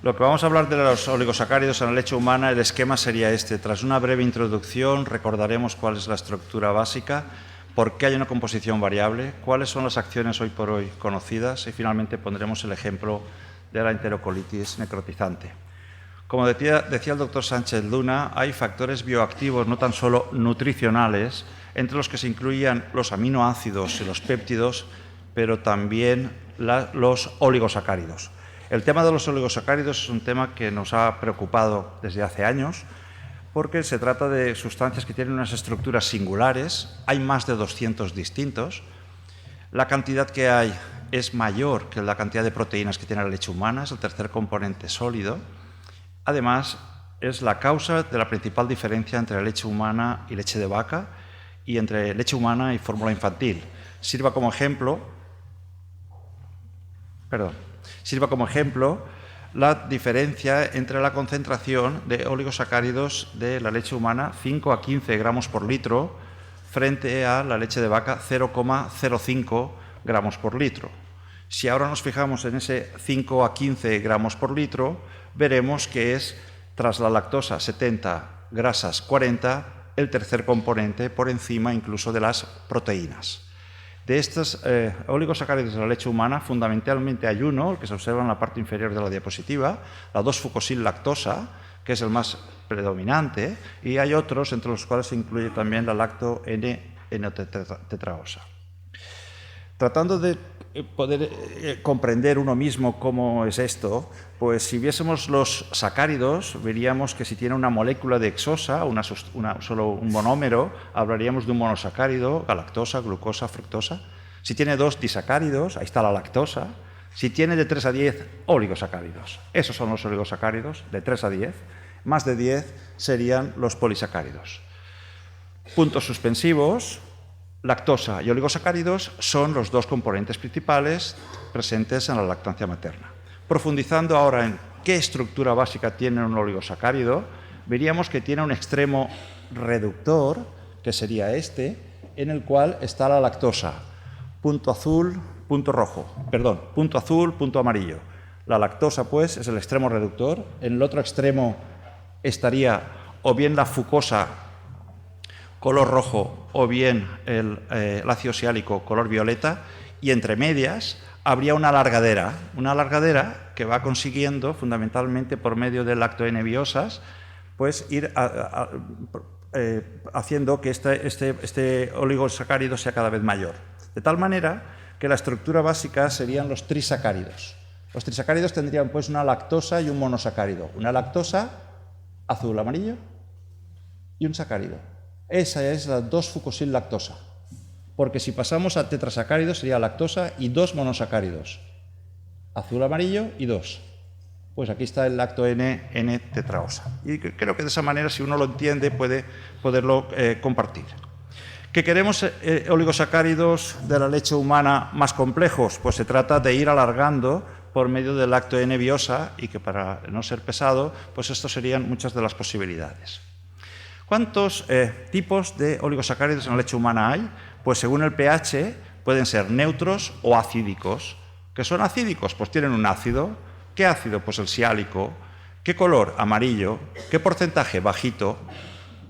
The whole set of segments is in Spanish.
Lo que vamos a hablar de los oligosacáridos en la leche humana, el esquema sería este. Tras una breve introducción, recordaremos cuál es la estructura básica, por qué hay una composición variable, cuáles son las acciones hoy por hoy conocidas y finalmente pondremos el ejemplo de la enterocolitis necrotizante. Como decía el doctor Sánchez Luna, hay factores bioactivos no tan solo nutricionales, entre los que se incluían los aminoácidos y los péptidos, pero también los oligosacáridos. El tema de los oligosacáridos es un tema que nos ha preocupado desde hace años, porque se trata de sustancias que tienen unas estructuras singulares, hay más de 200 distintos, la cantidad que hay es mayor que la cantidad de proteínas que tiene la leche humana, es el tercer componente sólido. Además, es la causa de la principal diferencia entre la leche humana y leche de vaca y entre leche humana y fórmula infantil. Sirva como ejemplo la diferencia entre la concentración de oligosacáridos de la leche humana, 5 a 15 gramos por litro, frente a la leche de vaca, 0,05 gramos por litro. Si ahora nos fijamos en ese 5 a 15 gramos por litro, veremos que es, tras la lactosa 70, grasas 40, el tercer componente por encima incluso de las proteínas. De estos oligosacáridos de la leche humana, fundamentalmente hay uno, el que se observa en la parte inferior de la diapositiva, la 2-fucosil-lactosa, que es el más predominante, y hay otros entre los cuales se incluye también la lacto-N-tetraosa. Tratando de poder comprender uno mismo cómo es esto, pues si viésemos los sacáridos, veríamos que si tiene una molécula de hexosa, solo un monómero, hablaríamos de un monosacárido, galactosa, glucosa, fructosa. Si tiene dos disacáridos, ahí está la lactosa. Si tiene de 3 a 10, oligosacáridos. Esos son los oligosacáridos, de 3 a 10. Más de 10 serían los polisacáridos. Puntos suspensivos. Lactosa y oligosacáridos son los dos componentes principales presentes en la lactancia materna. Profundizando ahora en qué estructura básica tiene un oligosacárido, veríamos que tiene un extremo reductor, que sería este, en el cual está la lactosa. Punto azul, punto rojo. Perdón, punto azul, punto amarillo. La lactosa, pues, es el extremo reductor. En el otro extremo estaría o bien la fucosa color rojo o bien el ácido siálico color violeta, y entre medias habría una alargadera que va consiguiendo fundamentalmente por medio de lacto-N-biosas pues ir haciendo que este oligosacárido sea cada vez mayor. De tal manera que la estructura básica serían los trisacáridos. Los trisacáridos tendrían pues una lactosa y un monosacárido. Una lactosa azul amarillo y un sacárido. Esa es la 2-fucosil-lactosa, porque si pasamos a tetrasacáridos sería lactosa y 2 monosacáridos, azul, amarillo y 2. Pues aquí está el lacto-N-tetraosa. Y creo que de esa manera, si uno lo entiende, puede poderlo compartir. ¿Que queremos oligosacáridos de la leche humana más complejos? Pues se trata de ir alargando por medio del lacto-N-biosa y que para no ser pesado, pues estos serían muchas de las posibilidades. ¿Cuántos tipos de oligosacáridos en la leche humana hay? Pues según el pH pueden ser neutros o acídicos. ¿Qué son acídicos? Pues tienen un ácido. ¿Qué ácido? Pues el siálico. ¿Qué color? Amarillo. ¿Qué porcentaje? Bajito.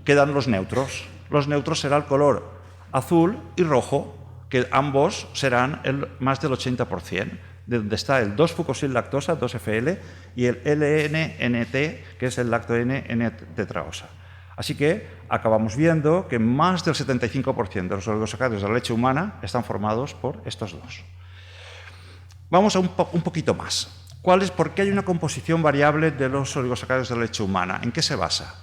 Quedan los neutros. Los neutros será el color azul y rojo, que ambos serán más del 80%, de donde está el 2-fucosil-lactosa, 2-FL, y el LNNT, que es el lacto-N-tetraosa. Así que acabamos viendo que más del 75% de los oligosacáridos de la leche humana están formados por estos dos. Vamos a un poquito más. ¿Por qué hay una composición variable de los oligosacáridos de la leche humana? ¿En qué se basa?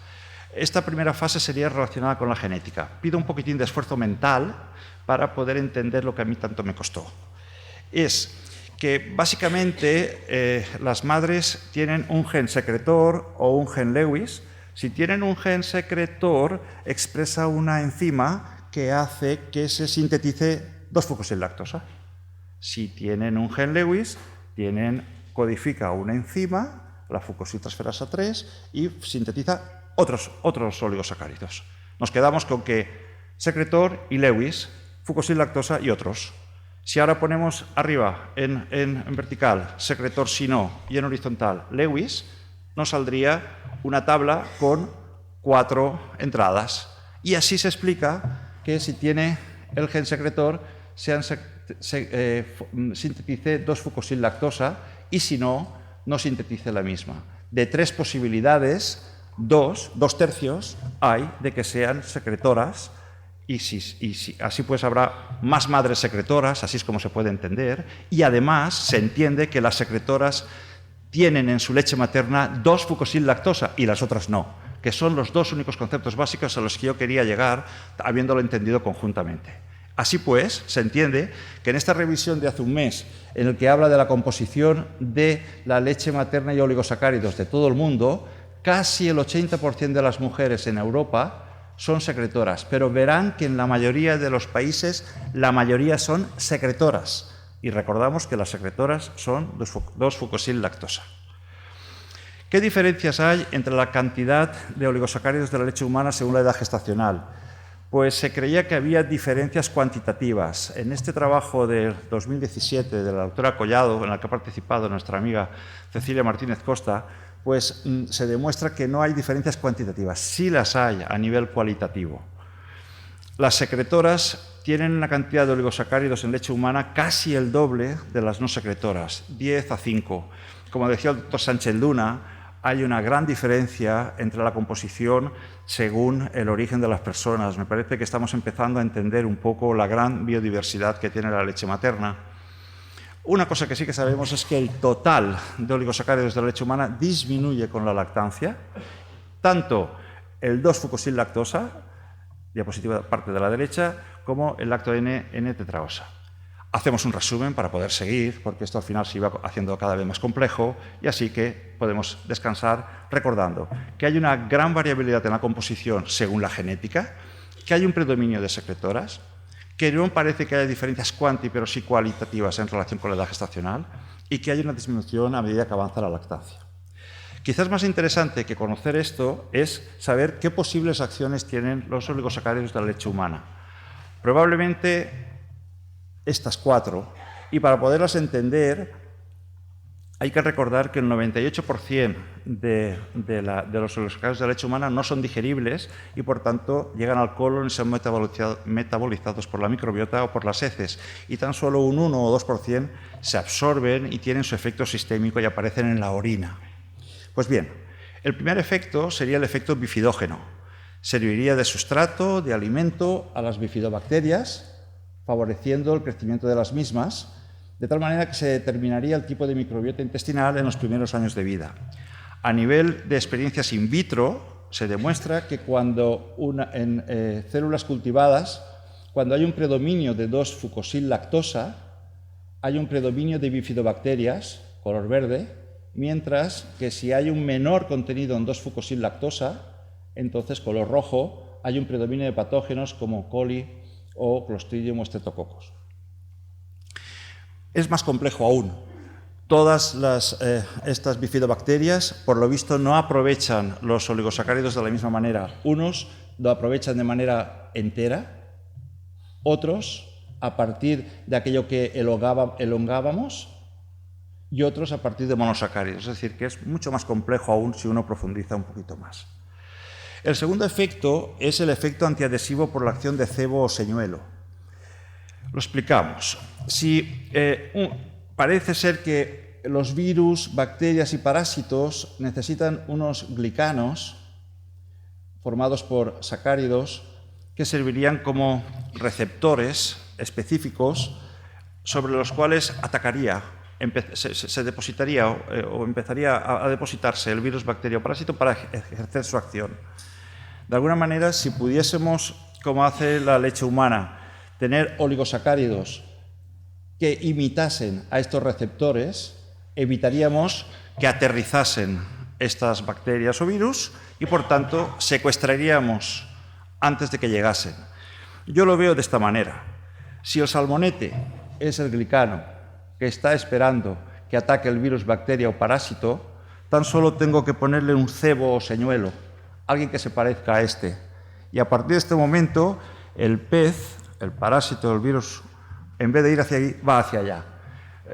Esta primera fase sería relacionada con la genética. Pido un poquitín de esfuerzo mental para poder entender lo que a mí tanto me costó. Es que básicamente las madres tienen un gen secretor o un gen Lewis. Si tienen un gen secretor, expresa una enzima que hace que se sintetice 2-fucosil-lactosa. Si tienen un gen Lewis, codifica una enzima, la fucosiltransferasa 3, y sintetiza otros oligosacáridos. Nos quedamos con que secretor y Lewis, fucosil-lactosa y otros. Si ahora ponemos arriba, en vertical, secretor si no, y en horizontal, Lewis, nos saldría una tabla con 4 entradas. Y así se explica que si tiene el gen secretor, sintetice 2-fucosil-lactosa y si no, no sintetice la misma. De 3 posibilidades, 2 tercios hay de que sean secretoras. Y así pues habrá más madres secretoras, así es como se puede entender, y además se entiende que las secretoras tienen en su leche materna 2-fucosil-lactosa y las otras no, que son los 2 únicos conceptos básicos a los que yo quería llegar, habiéndolo entendido conjuntamente. Así pues, se entiende que en esta revisión de hace un mes, en el que habla de la composición de la leche materna y oligosacáridos de todo el mundo, casi el 80% de las mujeres en Europa son secretoras, pero verán que en la mayoría de los países la mayoría son secretoras. Y recordamos que las secretoras son 2-fucosil-lactosa. ¿Qué diferencias hay entre la cantidad de oligosacáridos de la leche humana según la edad gestacional? Pues se creía que había diferencias cuantitativas. En este trabajo del 2017 de la doctora Collado, en el que ha participado nuestra amiga Cecilia Martínez Costa, pues se demuestra que no hay diferencias cuantitativas, sí las hay a nivel cualitativo. Las secretoras tienen una cantidad de oligosacáridos en leche humana casi el doble de las no secretoras, 10 a 5. Como decía el doctor Sánchez Luna, hay una gran diferencia entre la composición según el origen de las personas. Me parece que estamos empezando a entender un poco la gran biodiversidad que tiene la leche materna. Una cosa que sí que sabemos es que el total de oligosacáridos de la leche humana disminuye con la lactancia, tanto el 2-fucosil-lactosa, diapositiva parte de la derecha, como el lacto N-tetraosa. Hacemos un resumen para poder seguir, porque esto al final se iba haciendo cada vez más complejo, y así que podemos descansar recordando que hay una gran variabilidad en la composición según la genética, que hay un predominio de secretoras, que no parece que haya diferencias pero sí cualitativas en relación con la edad gestacional y que hay una disminución a medida que avanza la lactancia. Quizás más interesante que conocer esto es saber qué posibles acciones tienen los oligosacáridos de la leche humana. Probablemente estas 4, y para poderlas entender hay que recordar que el 98% de los oligosacáridos de la leche humana no son digeribles y, por tanto, llegan al colon y son metabolizados por la microbiota o por las heces. Y tan solo un 1 o 2% se absorben y tienen su efecto sistémico y aparecen en la orina. Pues bien, el primer efecto sería el efecto bifidógeno. Serviría de sustrato, de alimento a las bifidobacterias, favoreciendo el crecimiento de las mismas, de tal manera que se determinaría el tipo de microbiota intestinal en los primeros años de vida. A nivel de experiencias in vitro, se demuestra que cuando en células cultivadas, cuando hay un predominio de 2-fucosil-lactosa, hay un predominio de bifidobacterias, color verde, mientras que si hay un menor contenido en 2-fucosil-lactosa, entonces color rojo, hay un predominio de patógenos como coli o Clostridium o Streptococcus. Es más complejo aún. Todas estas bifidobacterias, por lo visto, no aprovechan los oligosacáridos de la misma manera. Unos lo aprovechan de manera entera, otros a partir de aquello que elongábamos y otros a partir de monosacáridos. Es decir, que es mucho más complejo aún si uno profundiza un poquito más. El segundo efecto es el efecto antiadhesivo por la acción de cebo o señuelo. Lo explicamos. Parece ser que los virus, bacterias y parásitos necesitan unos glicanos formados por sacáridos que servirían como receptores específicos sobre los cuales atacaría, se depositaría o empezaría a depositarse el virus, bacteria o parásito para ejercer su acción. De alguna manera, si pudiésemos, como hace la leche humana, tener oligosacáridos que imitasen a estos receptores, evitaríamos que aterrizasen estas bacterias o virus y, por tanto, secuestraríamos antes de que llegasen. Yo lo veo de esta manera. Si el salmonete es el glicano que está esperando que ataque el virus, bacteria o parásito, tan solo tengo que ponerle un cebo o señuelo, alguien que se parezca a este. Y a partir de este momento, el pez, el parásito, el virus, en vez de ir hacia ahí, va hacia allá.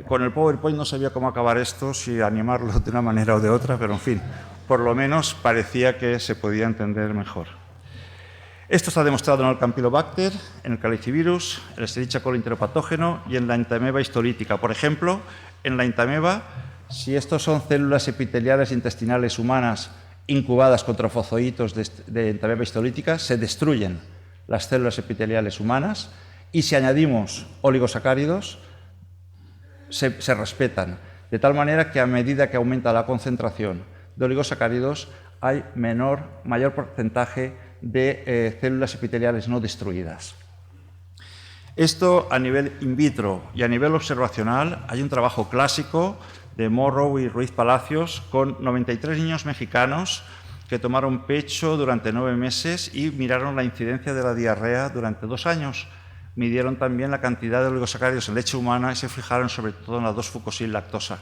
Con el PowerPoint no sabía cómo acabar esto, si animarlo de una manera o de otra, pero en fin, por lo menos parecía que se podía entender mejor. Esto está demostrado en el Campylobacter, en el calicivirus, el Escherichia coli enteropatógeno y en la entameba histolítica. Por ejemplo, en la entameba, si estos son células epiteliales intestinales humanas incubadas con trofozoitos de entameba histolítica, se destruyen las células epiteliales humanas y si añadimos oligosacáridos, se respetan, de tal manera que a medida que aumenta la concentración de oligosacáridos hay mayor porcentaje de células epiteliales no destruidas. Esto a nivel in vitro y a nivel observacional hay un trabajo clásico de Morrow y Ruiz Palacios con 93 niños mexicanos que tomaron pecho durante 9 meses y miraron la incidencia de la diarrea durante 2 años. Midieron también la cantidad de oligosacáridos en leche humana y se fijaron sobre todo en la 2-fucosil-lactosa.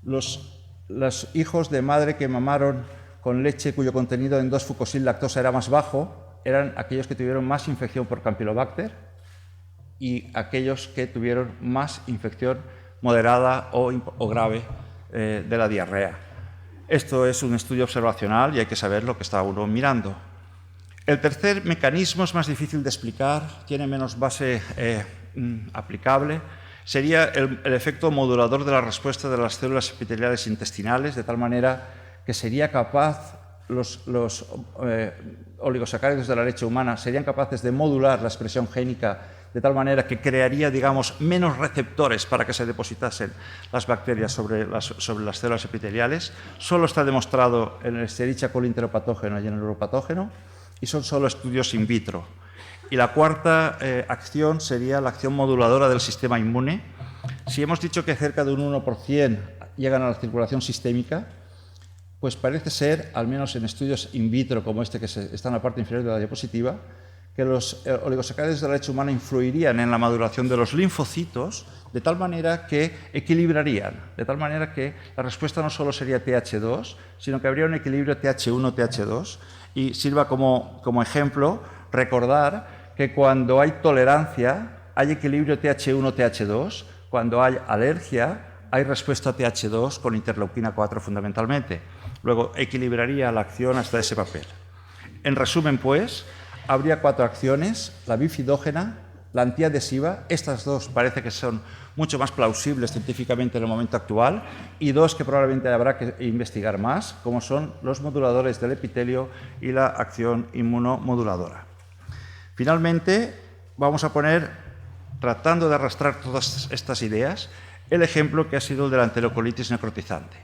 Los hijos de madre que mamaron con leche cuyo contenido en 2-fucosil-lactosa era más bajo eran aquellos que tuvieron más infección por Campylobacter y aquellos que tuvieron más infección moderada o grave de la diarrea. Esto es un estudio observacional y hay que saber lo que está uno mirando. El tercer mecanismo es más difícil de explicar, tiene menos base aplicable. Sería el efecto modulador de la respuesta de las células epiteliales intestinales, de tal manera que sería capaz, los oligosacáridos de la leche humana serían capaces de modular la expresión génica de tal manera que crearía, digamos, menos receptores para que se depositasen las bacterias sobre las células epiteliales. Solo está demostrado en el Escherichia coli enteropatógeno y en el uropatógeno, y son solo estudios in vitro. Y la cuarta acción sería la acción moduladora del sistema inmune. Si hemos dicho que cerca de un 1% llegan a la circulación sistémica, pues parece ser, al menos en estudios in vitro como este que está en la parte inferior de la diapositiva, que los oligosacáridos de la leche humana influirían en la maduración de los linfocitos de tal manera que equilibrarían, de tal manera que la respuesta no solo sería TH2, sino que habría un equilibrio TH1-TH2. Y sirva como ejemplo recordar que cuando hay tolerancia hay equilibrio TH1-TH2, cuando hay alergia hay respuesta a TH2 con interleuquina 4 fundamentalmente. Luego equilibraría la acción hasta ese papel. En resumen, pues, habría 4 acciones: la bifidógena, la antiadhesiva, estas dos parece que son mucho más plausibles científicamente en el momento actual, y 2 que probablemente habrá que investigar más, como son los moduladores del epitelio y la acción inmunomoduladora. Finalmente, vamos a poner, tratando de arrastrar todas estas ideas, el ejemplo que ha sido el de la enterocolitis necrotizante.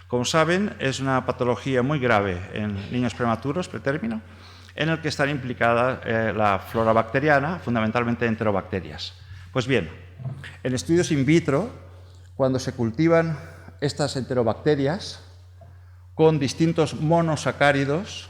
Como saben, es una patología muy grave en niños prematuros, pretérmino, en el que están implicadas la flora bacteriana, fundamentalmente enterobacterias. Pues bien, en estudios in vitro, cuando se cultivan estas enterobacterias con distintos monosacáridos,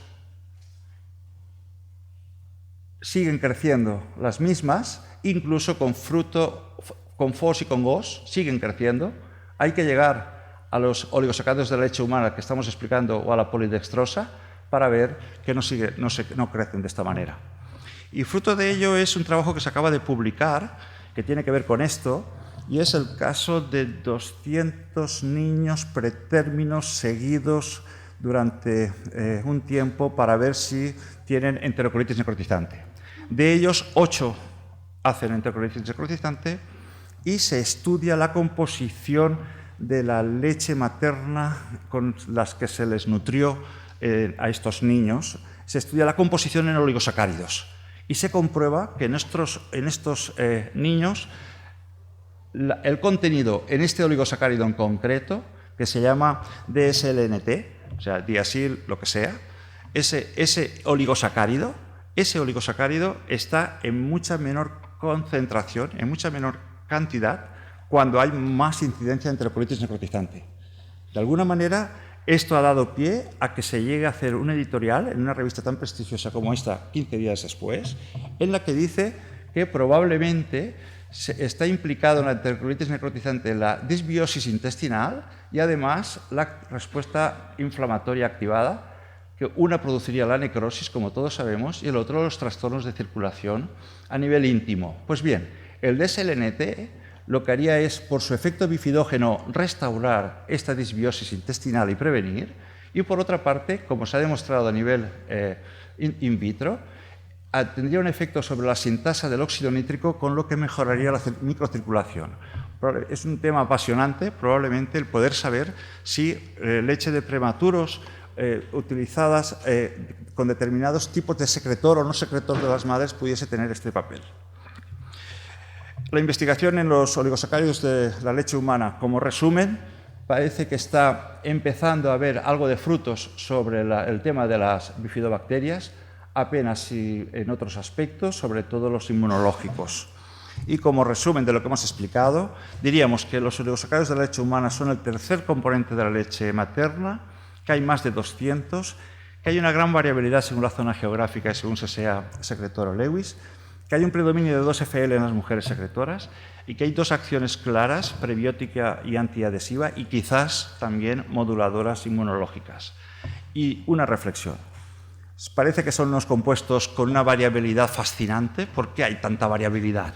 siguen creciendo las mismas, incluso con fruto, con FOS y con GOS, siguen creciendo. Hay que llegar a los oligosacáridos de la leche humana que estamos explicando o a la polidextrosa para ver que no crecen de esta manera. Y fruto de ello es un trabajo que se acaba de publicar, que tiene que ver con esto, y es el caso de 200 niños pretérminos seguidos durante un tiempo para ver si tienen enterocolitis necrotizante. De ellos, 8 hacen enterocolitis necrotizante y se estudia la composición de la leche materna con las que se les nutrió a estos niños. Se estudia la composición en oligosacáridos y se comprueba que en estos niños el contenido en este oligosacárido en concreto, que se llama DSLNT, o sea, diasil, lo que sea, ese oligosacárido está en mucha menor concentración, en mucha menor cantidad, cuando hay más incidencia de enterocolitis necrotizante. De alguna manera, esto ha dado pie a que se llegue a hacer un editorial en una revista tan prestigiosa como esta, 15 días después, en la que dice que probablemente está implicado en la enterocolitis necrotizante la disbiosis intestinal y además la respuesta inflamatoria activada, que una produciría la necrosis, como todos sabemos, y el otro los trastornos de circulación a nivel íntimo. Pues bien, El DSLNT lo que haría es, por su efecto bifidógeno, restaurar esta disbiosis intestinal y prevenir, y por otra parte, como se ha demostrado a nivel in vitro, tendría un efecto sobre la sintasa del óxido nítrico, con lo que mejoraría la microcirculación. Es un tema apasionante, probablemente, el poder saber si leche de prematuros utilizadas con determinados tipos de secretor o no secretor de las madres pudiese tener este papel. La investigación en los oligosacáridos de la leche humana, como resumen, parece que está empezando a haber algo de frutos sobre el tema de las bifidobacterias, apenas si en otros aspectos, sobre todo los inmunológicos. Y como resumen de lo que hemos explicado, diríamos que los oligosacáridos de la leche humana son el tercer componente de la leche materna, que hay más de 200, que hay una gran variabilidad según la zona geográfica y según se sea secretor o Lewis, que hay un predominio de 2-FL en las mujeres secretoras y que hay dos acciones claras, prebiótica y antiadhesiva, y quizás también moduladoras inmunológicas. Y una reflexión. Parece que son unos compuestos con una variabilidad fascinante. ¿Por qué hay tanta variabilidad?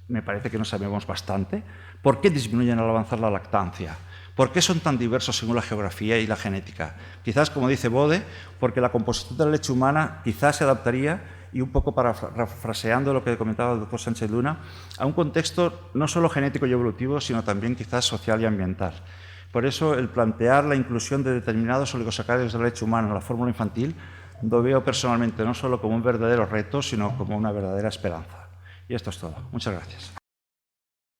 Me parece que no sabemos bastante. ¿Por qué disminuyen al avanzar la lactancia? ¿Por qué son tan diversos según la geografía y la genética? Quizás, como dice Bode, porque la composición de la leche humana quizás se adaptaría, y un poco parafraseando lo que comentaba el doctor Sánchez Luna, a un contexto no solo genético y evolutivo, sino también quizás social y ambiental. Por eso, el plantear la inclusión de determinados oligosacáridos de la leche humana en la fórmula infantil lo veo personalmente no solo como un verdadero reto, sino como una verdadera esperanza. Y esto es todo. Muchas gracias.